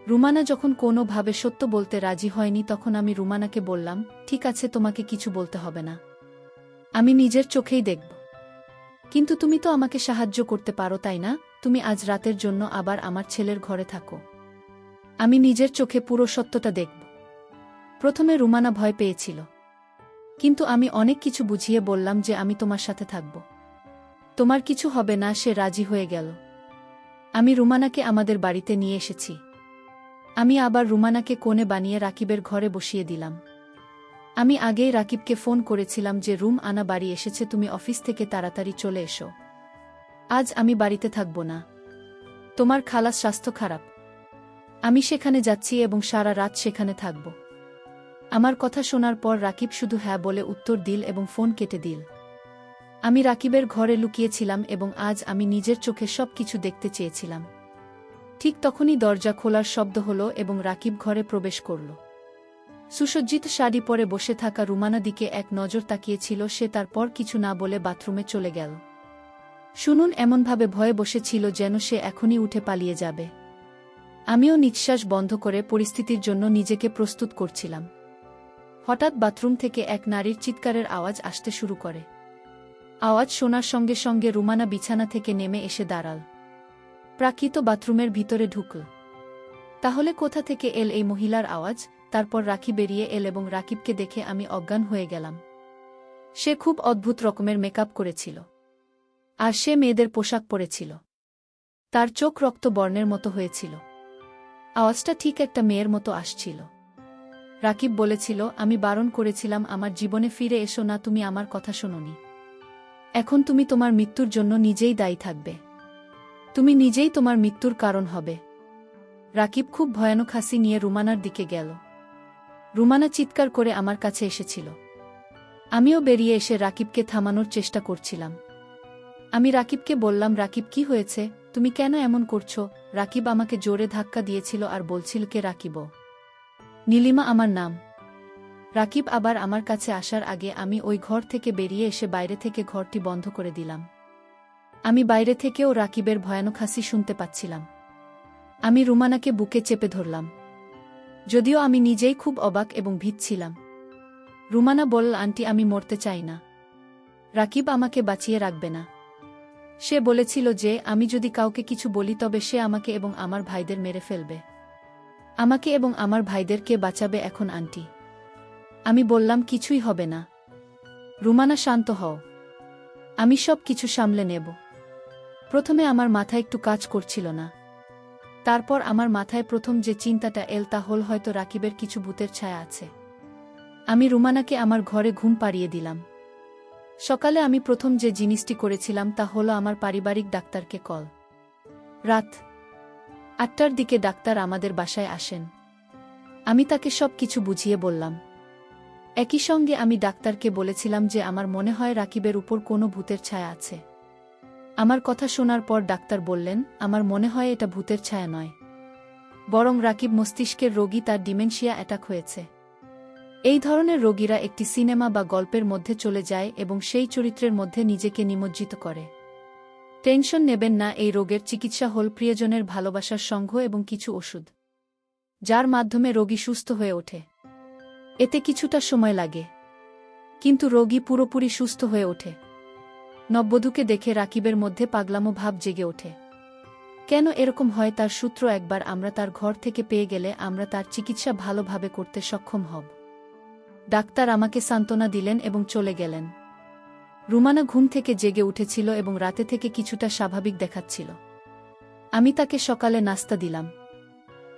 রুমানা যখন কোনোভাবে সত্য বলতে রাজি হয়নি তখন আমি রুমানাকে বললাম, ঠিক আছে তোমাকে কিছু বলতে হবে না। আমি নিজের চোখেই দেখব। কিন্তু তুমি তো আমাকে সাহায্য করতে পারো তাই না? তুমি আজ রাতের জন্য আবার আমার ছেলের ঘরে থাকো। আমি নিজের চোখে পুরো সত্যটা দেখব। প্রথমে রুমানা ভয় পেয়েছিল। কিন্তু আমি অনেক কিছু বুঝিয়ে বললাম যে আমি তোমার সাথে থাকব। তোমার কিছু হবে না। সে রাজি হয়ে গেল। আমি রুমানাকে আমাদের বাড়িতে নিয়ে এসেছি। আমি আবার রুমানাকে কোণে বানিয়ে রাকিবের ঘরে বসিয়ে দিলাম। আমি আগেই রাকিবকে ফোন করেছিলাম যে রুম আনা বাড়ি এসেছে, তুমি অফিস থেকে তাড়াতাড়ি চলে এসো। আজ আমি বাড়িতে থাকব না। তোমার খালার স্বাস্থ্য খারাপ। আমি সেখানে যাচ্ছি এবং সারা রাত সেখানে থাকব। আমার কথা শোনার পর রাকিব শুধু হ্যাঁ বলে উত্তর দিল এবং ফোন কেটে দিল। আমি রাকিবের ঘরে লুকিয়েছিলাম এবং আজ আমি নিজের চোখে সব কিছু দেখতে চেয়েছিলাম। ঠিক তখনই দরজা খোলার শব্দ হলো এবং রাকিব ঘরে প্রবেশ করল। সুসজ্জিত শাড়ি পরে বসে থাকা রুমানা দিকে এক নজর তাকিয়েছিল সে, তারপর কিছু না বলে বাথরুমে চলে গেল। শুনুন এমনভাবে ভয়ে বসেছিল যেন সে এখনই উঠে পালিয়ে যাবে। আমিও নিঃশ্বাস বন্ধ করে পরিস্থিতির জন্য নিজেকে প্রস্তুত করছিলাম। হঠাৎ বাথরুম থেকে এক নারীর চিৎকারের আওয়াজ আসতে শুরু করে। আওয়াজ শোনার সঙ্গে সঙ্গে রুমানা বিছানা থেকে নেমে এসে দাঁড়াল। প্রাকৃত বাথরুমের ভিতরে ঢুকল। তাহলে কোথা থেকে এল এই মহিলার আওয়াজ? তারপর রাখি বেরিয়ে এল এবং রাকিবকে দেখে আমি অজ্ঞান হয়ে গেলাম। সে খুব অদ্ভুত রকমের মেকআপ করেছিল। আর সে মেয়েদের পোশাক পরেছিল। তার চোখ রক্ত বর্ণের মতো হয়েছিল। আওয়াজটা ঠিক একটা মেয়ের মতো আসছিল। রাকিব বলেছিল, আমি বারণ করেছিলাম আমার জীবনে ফিরে এসো না, তুমি আমার কথা শোনোনি। এখন তুমি তোমার মৃত্যুর জন্য নিজেই দায়ী থাকবে। তুমি নিজেই তোমার মৃত্যুর কারণ হবে। রাকিব খুব ভয়ানক হাসি নিয়ে রুমানার দিকে গেল। রুমানা চিৎকার করে আমার কাছে এসেছিল। আমিও বেরিয়ে এসে রাকিবকে থামানোর চেষ্টা করছিলাম। আমি রাকিবকে বললাম, রাকিব কি হয়েছে? তুমি কেন এমন করছো? রাকিব আমাকে জোরে ধাক্কা দিয়েছিল আর বলছিল, কে রাকিব? নীলিমা আমার নাম। রাকিব আবার আমার কাছে আসার আগে আমি ওই ঘর থেকে বেরিয়ে এসে বাইরে থেকে ঘরটি বন্ধ করে দিলাম। আমি বাইরে থেকেও রাকিবের ভয়ানক হাসি শুনতে পাচ্ছিলাম। আমি রুমানাকে বুকে চেপে ধরলাম। যদিও আমি নিজেই খুব অবাক এবং ভীত ছিলাম। রুমানা বলল, আন্টি আমি মরতে চাই না। রাকিব আমাকে বাঁচিয়ে রাখবে না। সে বলেছিল যে আমি যদি কাউকে কিছু বলি তবে সে আমাকে এবং আমার ভাইদের মেরে ফেলবে। আমাকে এবং আমার ভাইদের কে বাঁচাবে এখন আন্টি? আমি বললাম, কিছুই হবে না। রুমানা শান্ত হও। আমি সব কিছু সামলে নেব। প্রথমে আমার মাথায় একটু কাজ করছিল না। তারপর আমার মাথায় প্রথম যে চিন্তাটা এল তা হল হয়তো রাকিবের কিছু ভূতের ছায়া আছে। আমি রুমানাকে আমার ঘরে ঘুম পাড়িয়ে দিলাম। সকালে আমি প্রথম যে জিনিসটি করেছিলাম তা হলো আমার পারিবারিক ডাক্তারকে কল। রাত ৮টার দিকে ডাক্তার আমাদের বাসায় আসেন। আমি তাকে সব কিছু বুঝিয়ে বললাম। একই সঙ্গে আমি ডাক্তারকে বলেছিলাম যে আমার মনে হয় রাকিবের উপর কোনো ভূতের ছায়া আছে। আমার কথা শোনার পর ডাক্তার বললেন, আমার মনে হয় এটা ভূতের ছায়া নয়, বরং রাকিব মস্তিষ্কের রোগী, তার ডিমেনশিয়া অ্যাটাক হয়েছে। এই ধরনের রোগীরা একটি সিনেমা বা গল্পের মধ্যে চলে যায় এবং সেই চরিত্রের মধ্যে নিজেকে নিমজ্জিত করে। টেনশন নেবেন না, এই রোগের চিকিৎসা হল প্রিয়জনের ভালোবাসার সঙ্ঘ এবং কিছু ওষুধ, যার মাধ্যমে রোগী সুস্থ হয়ে ওঠে। এতে কিছুটা সময় লাগে, কিন্তু রোগী পুরোপুরি সুস্থ হয়ে ওঠে। নববধূকে দেখে রাকিবের মধ্যে পাগলামো ভাব জেগে ওঠে। কেন এরকম হয় তার সূত্র একবার আমরা তার ঘর থেকে পেয়ে গেলে আমরা তার চিকিৎসা ভালোভাবে করতে সক্ষম হব। ডাক্তার আমাকে সান্ত্বনা দিলেন এবং চলে গেলেন। রুমানা ঘুম থেকে জেগে উঠেছিল এবং রাতে থেকে কিছুটা স্বাভাবিক দেখাচ্ছিল। আমি তাকে সকালে নাস্তা দিলাম।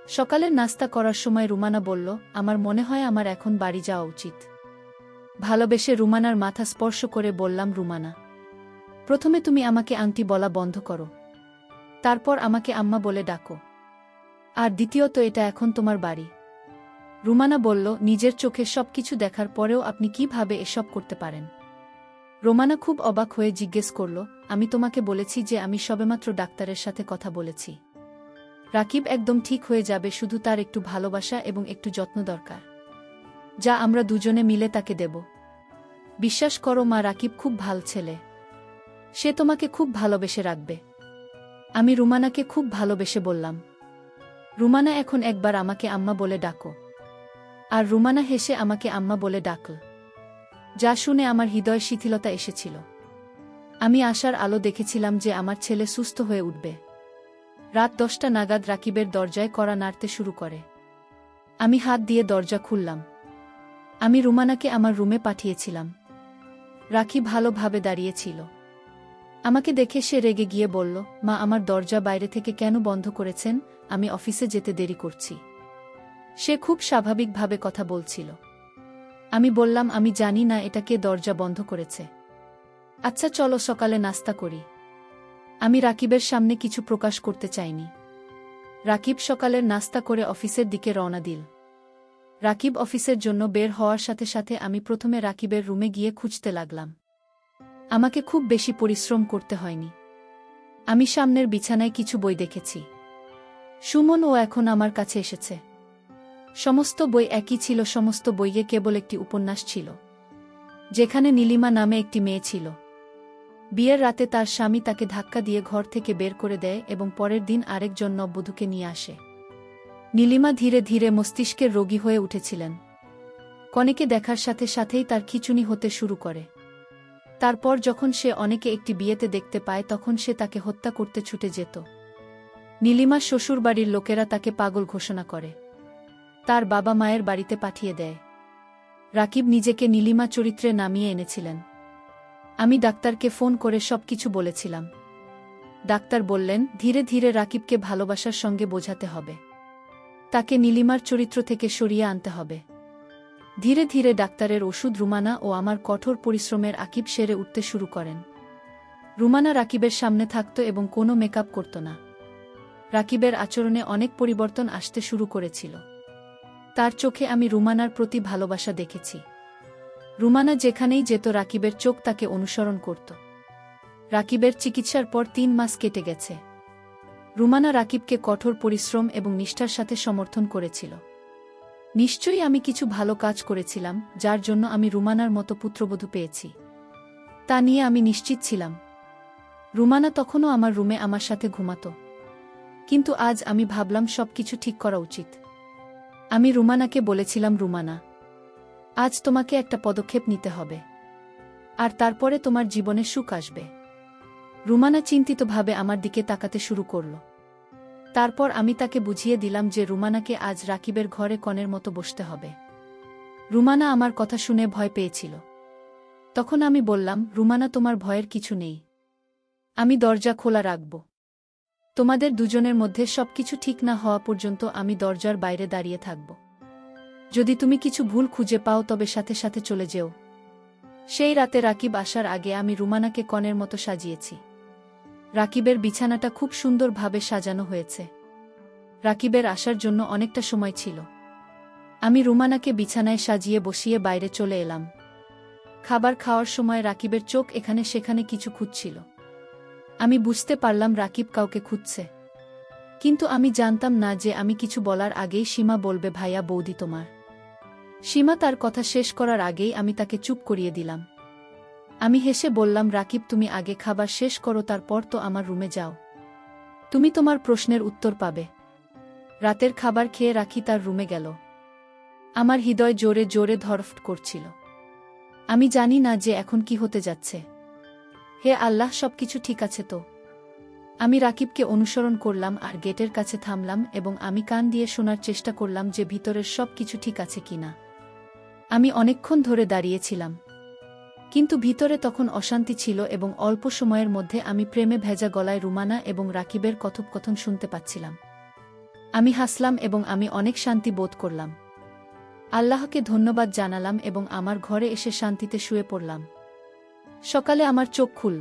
সকালের নাস্তা করার সময় রুমানা বলল, আমার মনে হয় আমার এখন বাড়ি যাওয়া উচিত। ভালোবেসে রুমানার মাথা স্পর্শ করে বললাম, রুমানা, প্রথমে তুমি আমাকে আন্টি বলা বন্ধ করো, তারপর আমাকে আম্মা বলে ডাকো। আর দ্বিতীয়ত, এটা এখন তোমার বাড়ি। রুমানা বলল, নিজের চোখে সবকিছু দেখার পরেও আপনি কিভাবে এসব করতে পারেন? রোমানা খুব অবাক হয়ে জিজ্ঞেস করল, আমি তোমাকে বলেছি যে আমি সবেমাত্র ডাক্তারের সাথে কথা বলেছি। রাকিব একদম ঠিক হয়ে যাবে, শুধু তার একটু ভালোবাসা এবং একটু যত্ন দরকার, যা আমরা দুজনে মিলে তাকে দেব। বিশ্বাস করো মা, রাকিব খুব ভাল ছেলে। সে তোমাকে খুব ভালোবেসে রাখবে। আমি রুমানাকে খুব ভালোবেসে বললাম, রুমানা এখন একবার আমাকে আম্মা বলে ডাকো। আর রুমানা হেসে আমাকে আম্মা বলে ডাকল। যা শুনে আমার হৃদয় শিথিলতা এসেছিল। আমি আশার আলো দেখেছিলাম যে আমার ছেলে সুস্থ হয়ে উঠবে। রাত 10টা নাগাদ রাকিবের দরজায় কড়া নাড়তে শুরু করে। আমি হাত দিয়ে দরজা খুললাম। আমি রুমানাকে আমার রুমে পাঠিয়েছিলাম। রাখি ভালোভাবে দাঁড়িয়েছিল। আমাকে দেখে সে রেগে গিয়ে বলল, মা, আমার দরজা বাইরে থেকে কেন বন্ধ করেছেন? আমি অফিসে যেতে দেরি করছি। সে খুব স্বাভাবিকভাবে কথা বলছিল। আমি বললাম, আমি জানি না এটা কে দরজা বন্ধ করেছে। আচ্ছা চলো সকালে নাস্তা করি। আমি রাকিবের সামনে কিছু প্রকাশ করতে চাইনি। রাকিব সকালের নাস্তা করে অফিসের দিকে রওনা দিল। রাকিব অফিসের জন্য বের হওয়ার সাথে সাথে আমি প্রথমে রাকিবের রুমে গিয়ে খুঁজতে লাগলাম। আমাকে খুব বেশি পরিশ্রম করতে হয়নি। আমি সামনের বিছানায় কিছু বই দেখেছি। সুমন ও এখন আমার কাছে এসেছে। সমস্ত বই একই ছিল, সমস্ত বইয়ে কেবল একটি উপন্যাস ছিল, যেখানে নীলিমা নামে একটি মেয়ে ছিল। বিয়ের রাতে তার স্বামী তাকে ধাক্কা দিয়ে ঘর থেকে বের করে দেয় এবং পরের দিন আরেকজন নববধূকে নিয়ে আসে। নীলিমা ধীরে ধীরে মস্তিষ্কের রোগী হয়ে উঠেছিলেন। কনেকে দেখার সাথে সাথেই তার খিঁচুনি হতে শুরু করে। তারপর যখন সে অনেকে একটি বিয়েতে দেখতে পায়, তখন সে তাকে হত্যা করতে ছুটে যেত। নীলিমার শ্বশুরবাড়ির লোকেরা তাকে পাগল ঘোষণা করে। তার বাবা মায়ের বাড়িতে পাঠিয়ে দেয়। রাকিব নিজেকে নীলিমা চরিত্রে নামিয়ে এনেছিলেন। আমি ডাক্তারকে ফোন করে সবকিছু বলেছিলাম। ডাক্তার বললেন, ধীরে ধীরে রাকিবকে ভালোবাসার সঙ্গে বোঝাতে হবে। তাকে নীলিমার চরিত্র থেকে সরিয়ে আনতে হবে। ধীরে ধীরে ডাক্তারের ওষুধ, রুমানা ও আমার কঠোর পরিশ্রমের আকিব সেরে উঠতে শুরু করেন। রুমানা রাকিবের সামনে থাকত এবং কোনো মেকআপ করত না। রাকিবের আচরণে অনেক পরিবর্তন আসতে শুরু করেছিল। তার চোখে আমি রুমানার প্রতি ভালোবাসা দেখেছি। রুমানা যেখানেই যেত, রাকিবের চোখ তাকে অনুসরণ করত। রাকিবের চিকিৎসার পর 3 মাস কেটে গেছে। রুমানা রাকিবকে কঠোর পরিশ্রম এবং নিষ্ঠার সাথে সমর্থন করেছিল। নিশ্চয়ই আমি কিছু ভালো কাজ করেছিলাম, যার জন্য আমি রুমানার মতো পুত্রবধূ পেয়েছি। তা নিয়ে আমি নিশ্চিত ছিলাম। রুমানা তখনও আমার রুমে আমার সাথে ঘুমাত। কিন্তু আজ আমি ভাবলাম সবকিছু ঠিক করা উচিত। আমি রুমানাকে বলেছিলাম, রুমানা, আজ তোমাকে একটা পদক্ষেপ নিতে হবে, আর তারপরে তোমার জীবনে সুখ আসবে। রুমানা চিন্তিতভাবে আমার দিকে তাকাতে শুরু করল। তারপর আমি তাকে বুঝিয়ে দিলাম যে রুমানাকে আজ রাকিবের ঘরে কনের মতো বসতে হবে। রুমানা আমার কথা শুনে ভয় পেয়েছিল। তখন আমি বললাম, রুমানা, তোমার ভয়ের কিছু নেই। আমি দরজা খোলা রাখব। তোমাদের দুজনের মধ্যে সবকিছু ঠিক না হওয়া পর্যন্ত আমি দরজার বাইরে দাঁড়িয়ে থাকব। যদি তুমি কিছু ভুল খুঁজে পাও তবে সাথে সাথে চলে যেও। সেই রাতে রাকিব আসার আগে আমি রুমানাকে কনের মতো সাজিয়েছি। রাকিবের বিছানাটা খুব সুন্দরভাবে সাজানো হয়েছে। রাকিবের আসার জন্য অনেকটা সময় ছিল। আমি রুমানাকে বিছানায় সাজিয়ে বসিয়ে বাইরে চলে এলাম। খাবার খাওয়ার সময় রাকিবের চোখ এখানে সেখানে কিছু খুঁজছিল। আমি বুঝতে পারলাম রাকিব কাউকে খুঁজছে। কিন্তু আমি জানতাম না যে আমি কিছু বলার আগেই সীমা বলবে, ভাইয়া, বৌদি তোমার। সীমা তার কথা শেষ করার আগেই আমি তাকে চুপ করিয়ে দিলাম। আমি হেসে বললাম, রাকিব, তুমি আগে খাবার শেষ করো, তারপর তো আমার রুমে যাও। তুমি তোমার প্রশ্নের উত্তর পাবে। রাতের খাবার খেয়ে রাখি তার রুমে গেল। আমার হৃদয় জোরে জোরে ধড়ফড় করছিল। আমি জানি না যে এখন কি হতে যাচ্ছে। হে আল্লাহ, সবকিছু ঠিক আছে তো? আমি রাকিবকে অনুসরণ করলাম আর গেটের কাছে থামলাম এবং আমি কান দিয়ে শোনার চেষ্টা করলাম যে ভিতরের সব কিছু ঠিক আছে কিনা। আমি অনেকক্ষণ ধরে দাঁড়িয়েছিলাম, কিন্তু ভিতরে তখন অশান্তি ছিল এবং অল্প সময়ের মধ্যে আমি প্রেমে ভেজা গলায় রুমানা এবং রাকিবের কথোপকথন শুনতে পাচ্ছিলাম। আমি হাসলাম এবং আমি অনেক শান্তি বোধ করলাম। আল্লাহকে ধন্যবাদ জানালাম এবং আমার ঘরে এসে শান্তিতে শুয়ে পড়লাম। সকালে আমার চোখ খুল।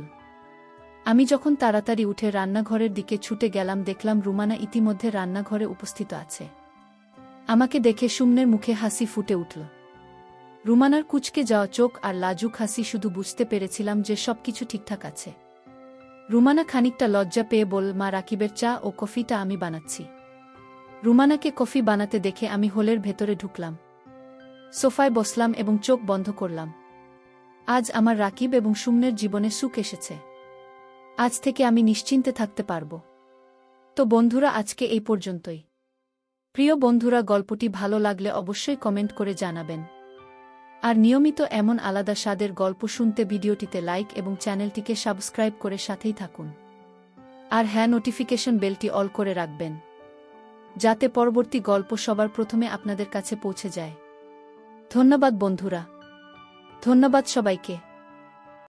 আমি যখন তাড়াতাড়ি উঠে রান্নাঘরের দিকে ছুটে গেলাম, দেখলাম রুমানা ইতিমধ্যে রান্নাঘরে উপস্থিত আছে। আমাকে দেখে সুমনের মুখে হাসি ফুটে উঠল। রুমানার কুঁচকে যাওয়া চোখ আর লাজুক হাসি, শুধু বুঝতে পেরেছিলাম যে সবকিছু ঠিকঠাক আছে। রুমানা খানিকটা লজ্জা পেয়ে বল, মা, রাকিবের চা ও কফিটা আমি বানাচ্ছি। রুমানাকে কফি বানাতে দেখে আমি হলের ভেতরে ঢুকলাম। সোফায় বসলাম এবং চোখ বন্ধ করলাম। আজ আমার রাকিব এবং সুমনের জীবনে সুখ এসেছে। আজ থেকে আমি নিশ্চিন্তে থাকতে পারব। তো বন্ধুরা, আজকে এই পর্যন্তই। প্রিয় বন্ধুরা, গল্পটি ভালো লাগলে অবশ্যই কমেন্ট করে জানাবেন। আর নিয়মিত এমন আলাদা স্বাদের গল্প শুনতে ভিডিওটিতে লাইক এবং চ্যানেলটিকে সাবস্ক্রাইব করে সাথেই থাকুন। আর হ্যাঁ, নোটিফিকেশন বেলটি অল করে রাখবেন, যাতে পরবর্তী গল্প সবার প্রথমে আপনাদের কাছে পৌঁছে যায়। ধন্যবাদ বন্ধুরা, ধন্যবাদ সবাইকে।